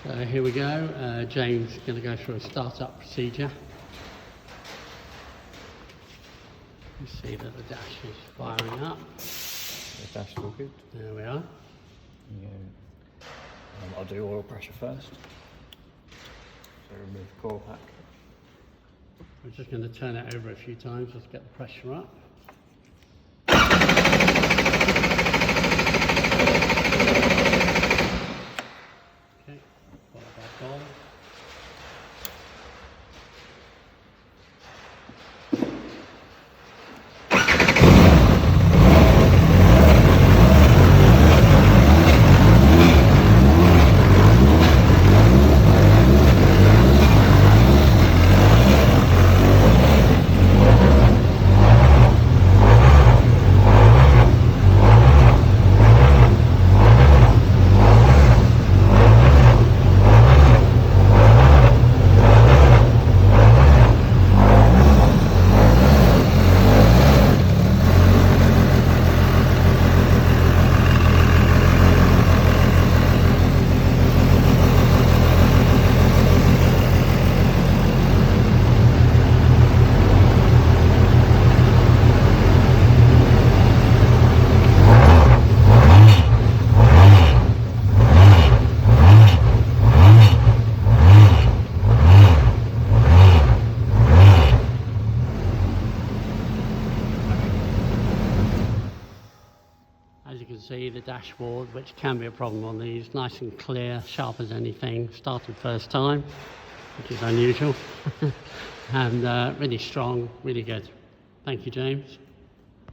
So here we go. James is going to go through a startup procedure. You see that the dash is firing up. The dash all good. There we are. Yeah. I'll do oil pressure first. So remove the coil pack. We're just going to turn it over a few times just to get the pressure up. Okay, follow back on. As you can see, the dashboard, which can be a problem on these, nice and clear, sharp as anything, started first time, which is unusual, and really strong, really good. Thank you, James.